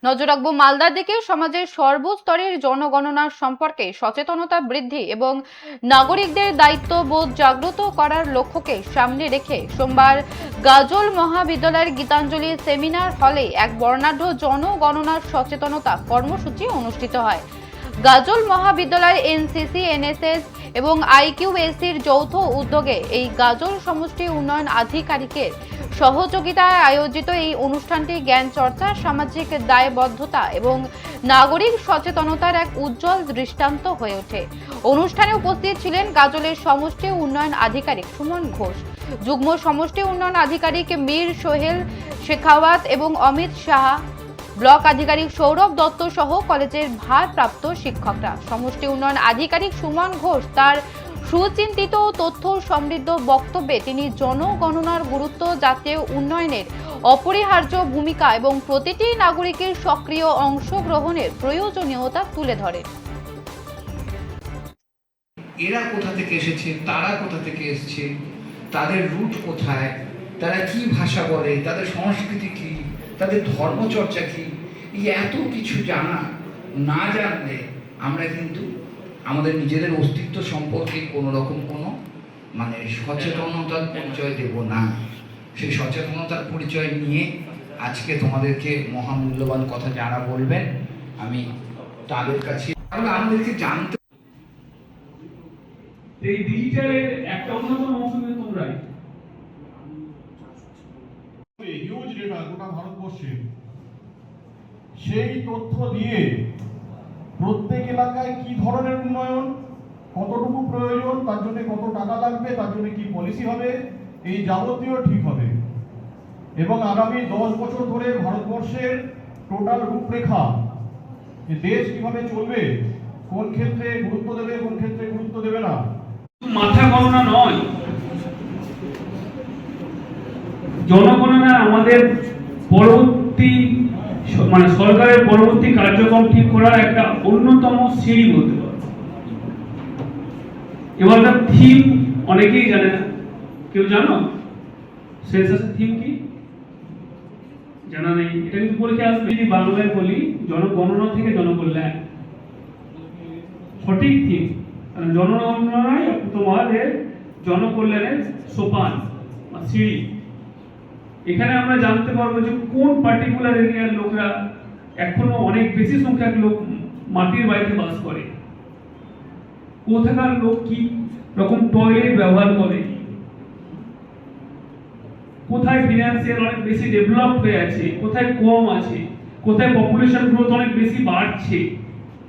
নজর রাখবো মালদার দিকে। সমাজের সর্বস্তরের জনগণনার সম্পর্কে সচেতনতা বৃদ্ধি এবং নাগরিকদের দায়িত্ববোধ জাগ্রত করার লক্ষ্যকে সামনে রেখে সোমবার গাজল মহাবিদ্যালয়ের গীতাঞ্জলি সেমিনার হলে এক বর্ণাঢ্য জনগণনার সচেতনতা কর্মসূচি অনুষ্ঠিত হয়। গাজল মহাবিদ্যালয়ের এনসিসি, এনএসএস এবং আইকিউএসির যৌথ উদ্যোগে এই গাজল সমষ্টি উন্নয়ন আধিকারিকের সহযোগিতায় আয়োজিত এই অনুষ্ঠানটি জ্ঞান চর্চা, সামাজিক দায়বদ্ধতা এবং নাগরিক সচেতনতার এক উজ্জ্বল দৃষ্টান্ত হয়ে ওঠে। অনুষ্ঠানে উপস্থিত ছিলেন গাজলের সমষ্টি উন্নয়ন আধিকারিক সুমন ঘোষ, যুগ্ম সমষ্টি উন্নয়ন আধিকারিক মীর সোহেল শেখাওয়াত এবং অমিত সাহা, ব্লক আধিকারিক সৌরভ দত্ত সহ কলেজের ভারপ্রাপ্ত শিক্ষকরা। সমষ্টি উন্নয়ন আধিকারিক সুমন ঘোষ তার সুচিন্তিত তথ্য সমৃদ্ধ বক্তব্যে তিনি জনগণনার গুরুত্ব, জাতীয় উন্নয়নের অপরিহার্য ভূমিকা এবং প্রতিটি নাগরিকের সক্রিয় অংশগ্রহণের প্রয়োজনীয়তা তুলে ধরেন। এরা কোথা থেকে এসেছে, তারা কোথা থেকে এসেছে, তাদের রুট কোথায়, তারা কি ভাষা বলে, তাদের সংস্কৃতি কি, তাদের ধর্মচর্চা কি, এই এত কিছু না জানলে আমরা কিন্তু আমাদের নিজেদের অস্তিত্ব সম্পর্কে কোনো রকম সচেতনতার পরিচয় দেব না। সেই সচেতনতার পরিচয় নিয়ে আজকে তোমাদেরকে মহামূল্যবান কথা যারা বলবেন আমি তাদের কাছে আমাদেরকে জানতে। এই ডিজিটালের একটা অন্যতম অংশ কিন্তু তোমরাই। হিউজ ডেটা গোটা ভারতবর্ষে, সেই তথ্য দিয়ে প্রত্যেক এলাকায় কি ধরনের উন্নয়ন, কতটুকু প্রয়োজন, তার জন্য কত টাকা লাগবে, তার জন্য কি পলিসি হবে, এই যাবতীয় ঠিক হবে। এবং আগামী 10 বছর ধরে ভারতবর্ষের টোটাল রূপরেখা, দেশ কিভাবে চলবে, কোন ক্ষেত্রে গুরুত্ব দেবে, কোন ক্ষেত্রে গুরুত্ব দেবে না। মাথা গণনা নয়, জনগণনা আমাদের পরবর্তী সরকারের পরবর্তী কার্যক্রম ঠিক করার একটা অন্যতম সিঁড়ি বলতে পারে। এবার থিম অনেকেই জানে না, কেউ জানো সেন্সাসের থিম কি? জানা নেই। এটা কিন্তু পরীক্ষা আসবে। যদি বাংলায় বলি জনগণনা থেকে জনকল্যাণ, সঠিক থিম। কারণ জনগণনাই তোমাদের জনকল্যাণের সোপান বা সিঁড়ি। এখানে আমরা জানতে পারবো যে কোন পার্টিকুলার এরিয়ার লোকরা এখনো অনেক বেশি সংখ্যক লোক মাটির বাড়িতে বাস করে, কোথাকার লোক কি রকম টয়লেট ব্যবহার করে, কোথায় ফিনান্সিয়াল অনেক বেশি ডেভেলপ হয়ে আছে, কোথায় কম আছে, কোথায় পপুলেশন গ্রোথ অনেক বেশি বাড়ছে।